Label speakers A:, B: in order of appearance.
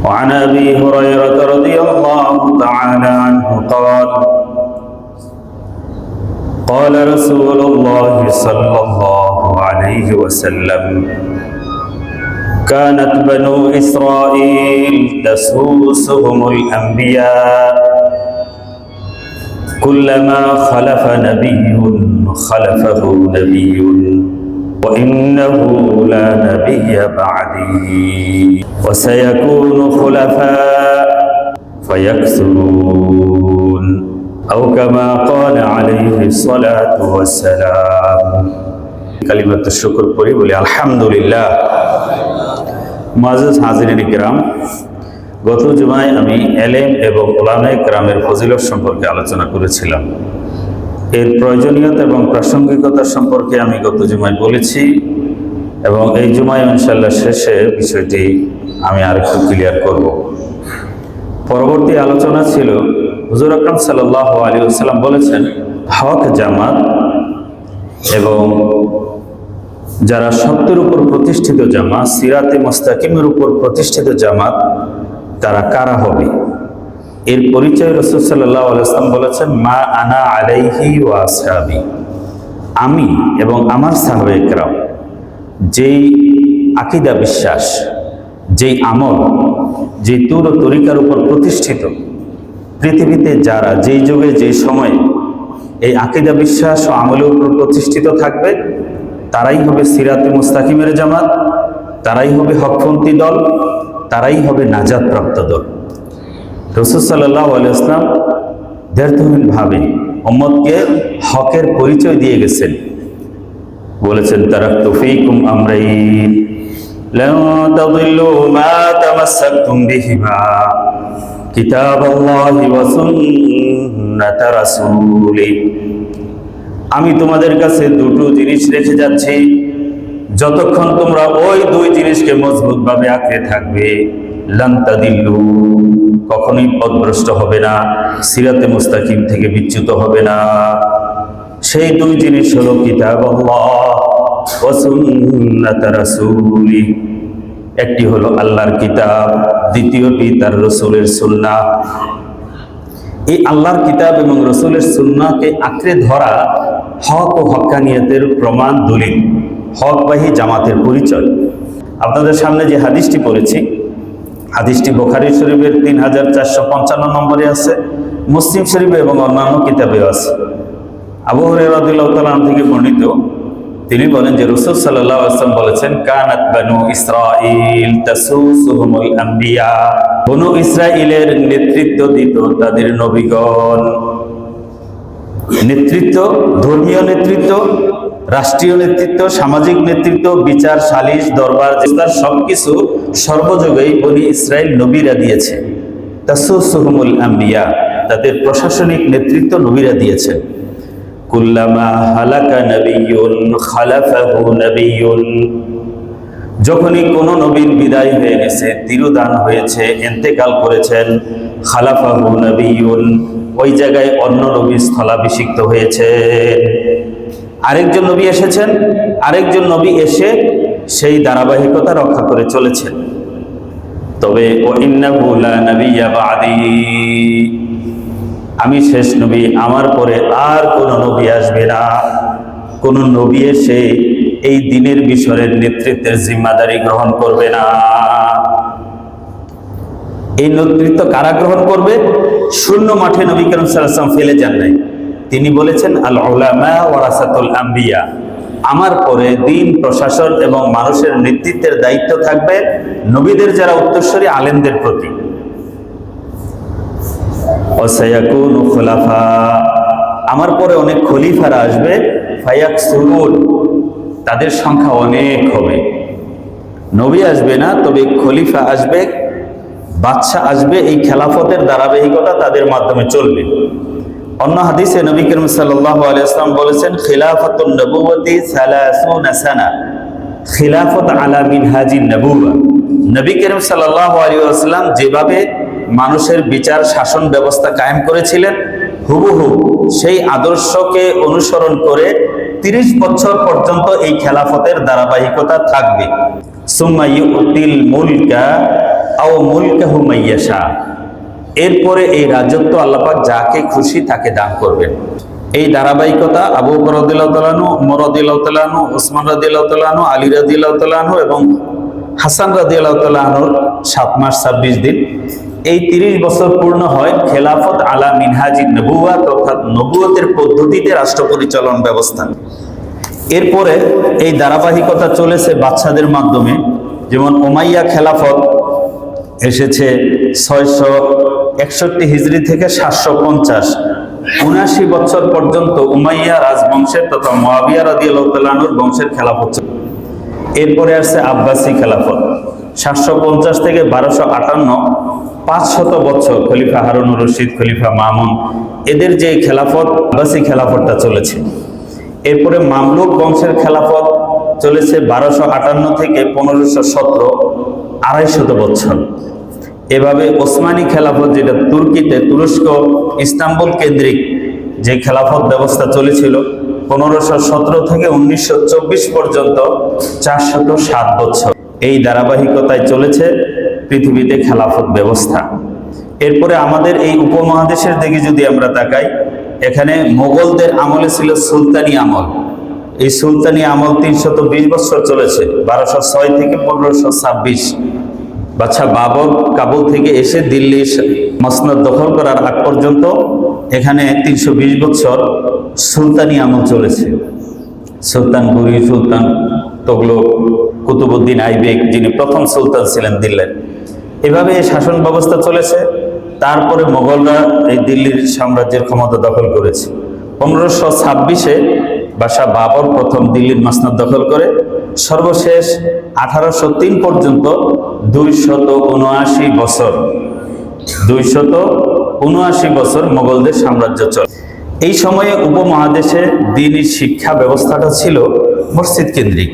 A: وعن أبي هريرة رضي الله تعالى عنه قال رسول الله صلى الله عليه وسلم كانت بنو إسرائيل تسوسهم الأنبياء كلما خلف نبي خلفه نبي وإنه لا نبي بعدي وسيكون خلفاء فيكثرون أو كما قال عليه الصلاة والسلام كلمة الشكر পড়ি বলি আলহামদুলিল্লাহ। মুআজ্জাজ হাজিরিন কিরাম, গত জুমায় আমি এলেম এবং উলামায়ে কেরামের ফজিলত সম্পর্কে আলোচনা করেছিলাম। এর প্রয়োজনীয়তা এবং প্রাসঙ্গিকতা সম্পর্কে আমি গত জুমায় বলেছি এবং এই জুমায় ইনশাআল্লাহ শেষে বিষয়টি আমি আরেকটু ক্লিয়ার করব। পরবর্তী আলোচনা ছিল হুজুর আকরাম সাল্লাল্লাহু আলাইহি ওয়াসাল্লাম বলেছেন, হক জামাত এবং যারা সত্যের উপর প্রতিষ্ঠিত জামাত, সিরাতে মুস্তাকিমের উপর প্রতিষ্ঠিত জামাত, তারা কারা হবে? এর পরিচয় রাসূল সাল্লাল্লাহু আলাইহি ওয়াসাল্লাম বলেছেন, মা আনা আলাইহি ওয়া আসহাবি, আমি এবং আমার সাহাবায়ে কেরাম যেই আকীদা বিশ্বাস, যেই আমল, যেই তুর ও তরিকার উপর প্রতিষ্ঠিত, পৃথিবীতে যারা যেই যুগে যেই সময়ে এই আকীদা বিশ্বাস ও আমলের উপর প্রতিষ্ঠিত থাকবে, তারাই হবে সিরাতে মুস্তাকিমের জামাত, তারাই হবে হকপন্থী দল, তারাই হবে নাজাতপ্রাপ্ত দল। রাসূল সাল্লাল্লাহু আলাইহি ওয়াসাল্লাম দ্ব্যর্থহীনভাবে উম্মতকে হকের পরিচয় দিয়ে গেছেন। বলেছেন, তারাকতু ফীকুম আমরাইন লান তাদিল্লু মা তামাসসাকতুম বিহিমা কিতাবাল্লাহি ওয়া সুন্নাত রাসূলি। আমি তোমাদের কাছে দুটো জিনিস রেখে যাচ্ছি, যতক্ষণ তোমরা ওই দুই জিনিসকে মজবুতভাবে আঁকড়ে থাকবে, লান তাদিল্লু, কখনোই পথভ্রষ্ট হবে না, সিরাতে মুস্তাকিম থেকে বিচ্যুত হবে না। সেই দুই জিনিস হলো কিতাবাল্লাহ ওয়া সুন্নাত রাসূলি, একটি হলো আল্লাহর কিতাব, দ্বিতীয়টি তার রাসূলের সুন্নাহ। এই আল্লাহর কিতাব এবং রাসূলের সুন্নাহকে আঁকড়ে ধরা হক ও হক্কানিয়তের প্রমাণ, দলিল, হকবাহী জামাতের পরিচয়। আপনাদের সামনে যে হাদিসটি পড়েছি, হাদিসটি বুখারী শরীফের 3455 নম্বরে আছে, মুসলিম শরীফে এবং অন্যান্য কিতাবেও আছে। আবু হুরায়রা রাদিয়াল্লাহু তাআলা থেকে বর্ণিত, তিনি বলেন যে রাসূল সাল্লাল্লাহু আলাইহি ওয়াসাল্লাম বলেছেন, কানাত বানু ইসরাঈল তাসুসুহুমুল আম্বিয়া, বনু ইসরাঈলের নেতৃত্ব দিত তাদের নবীগণ। নেতৃত্ব, ধর্মীয় নেতৃত্ব, রাষ্ট্রীয় নেতৃত্ব, সামাজিক নেতৃত্ব, বিচার, সালিশ, দরবার, জেস্তার সবকিছু সর্বযুগেই বনি ইসরাইল নবীরা দিয়েছে। তাসুসুহুমুল আম্বিয়া, তাদের প্রশাসনিক নেতৃত্ব নবীরা দিয়েছেন। কুল্লামা হালাকা নবিয়্যুন খালাফাহু নবিয়্যুন, যখনই কোন নবীর বিদায় হয়ে গেছে, তিরোধান হয়েছে, ইন্তেকাল করেছেন, খালাফাহু নবিয়্যুন, ওই জায়গায় অন্য নবী স্থলাভিষিক্ত হয়েছে। আরেকজন নবী এসেছেন, আরেকজন নবী এসে সেই ধারাবাহিকতা রক্ষা করে চলেছেন। তবে ওয়া ইন্নাহু লা নাবিয়্যা বা'দি, আমি শেষ নবী, আমার পরে আর কোন নবী আসবে না। কোন নবী এসে এই দ্বীনের বিষয়ের নেতৃত্বের জিম্মাদারি গ্রহণ করবে না। এই নেতৃত্ব কারা গ্রহণ করবে? শূন্য মাঠে নবী করিম সাল্লাল্লাহু আলাইহি ওয়াসাল্লাম ফেলে যান নাই। তিনি বলেছেন, আল উলামা ওয়ারাসাতুল আম্বিয়া, আমার পরে দ্বীন, প্রশাসন এবং মানুষের নেতৃত্বের দায়িত্ব থাকবে নবীদের যারা উত্তরসূরি আলেমদের প্রতি। ওয়াসায়াকুনু খুলাফা, আমার পরে অনেক খলিফারা আসবে, ফায়াকসুরুন, তাদের সংখ্যা অনেক হবে। নবী আসবে না, তবে খলিফা আসবে, বাদশা আসবে, এই খেলাফতের ধারাবাহিকতা তাদের মাধ্যমে চলবে। অন্য হাদিসে নবী করিম সাল্লাল্লাহু আলাইহি ওয়াসাল্লাম বলেছেন, খিলাফাতুন নবুওয়াতি 30 সানা, খিলাফত আলা মিনহাজিন নবুওয়া। নবী করিম সাল্লাল্লাহু আলাইহি ওয়াসাল্লাম যেভাবে মানুষের বিচার শাসন ব্যবস্থা কায়েম করেছিলেন, হুবহু সেই আদর্শকে অনুসরণ করে 30 বছর পর্যন্ত এই খেলাফতের ধারাবাহিকতা থাকবে। সুম্মা ইউতিল মুলকা আও মুলকাহু মাইয়াশা, এরপরে এই রাজত্ব আল্লাহ পাক যাকে খুশি তাকে দান করবেন। এই ধারাবাহিকতা আবু বকর রাদিয়াল্লাহু তাআলা আনহু, ওমর রাদিয়াল্লাহু তাআলা আনহু, ওসমান রাদিয়াল্লাহু তাআলা আনহু, আলী রাদিয়াল্লাহু তাআলা আনহু এবং হাসান রাদিয়াল্লাহু তাআলা আনহুর 7 মাস 26 দিন, এই 30 বছর পূর্ণ হয় খেলাফত আলা মিনহাজিন নবুওয়াত, অর্থাৎ নবুয়তের পদ্ধতিতে রাষ্ট্র পরিচালন ব্যবস্থা। এরপরে এই ধারাবাহিকতা চলেছে বাদশাদের মাধ্যমে, যেমন উমাইয়া খেলাফত এসেছে 661 হিজরি থেকে 750, 79 বছর পর্যন্ত উমাইয়া রাজবংশের তথা মুয়াবিয়া রাদিয়াল্লাহু তাআলা আনহুর বংশের খেলাফত। এরপরে আসছে আব্বাসী খেলাফত 750 থেকে 1258, 500 বছর খলিফা হারুনুর রশিদ, খলিফা মামুন, এদের যে খেলাফত আব্বাসী খেলাফতটা চলেছে। এরপরে মামলুক বংশের খেলাফত চলেছে 1258 থেকে 1517, 250 বছর। এভাবে ওসমানী খেলাফত, যেটা তুর্কিতে তুরস্ক ইস্তাম্বুল কেন্দ্রিক যে খেলাফত ব্যবস্থা চলেছিল, 1517 থেকে 1924 পর্যন্ত 407 বছর। এই ধারাবাহিকতায় চলেছে পৃথিবীতে খেলাফত ব্যবস্থা। এরপরে আমাদের এই উপমহাদেশের দিকে যদি আমরা তাকাই, এখানে মোগলদের আমলে ছিল সুলতানি আমল। এই সুলতানি আমল 320 বছর চলেছে, 1206 থেকে 1526। বাদশাহ বাবর কাবুল থেকে এসে দিল্লি মসনদ দখল করার আগ পর্যন্ত এখানে 320 বছর সুলতানি আমল চলেছে। সুলতান বুরি, সুলতান তগলক, কুতুবউদ্দিন আইবেক, যিনি প্রথম সুলতান ছিলেন দিল্লির, এভাবে এই শাসন ব্যবস্থা চলেছে। তারপরে মোগলরা এই দিল্লির সাম্রাজ্যের ক্ষমতা দখল করেছে। 1526-এ বাদশাহ বাবর প্রথম দিল্লির মসনদ দখল করে। সর্বশেষ 1803 পর্যন্ত 279 বছর 279 বছর মোগলদের সাম্রাজ্য চলে। এই সময়ে উপমহাদেশে দ্বীনি শিক্ষা ব্যবস্থাটা ছিল মসজিদ কেন্দ্রিক।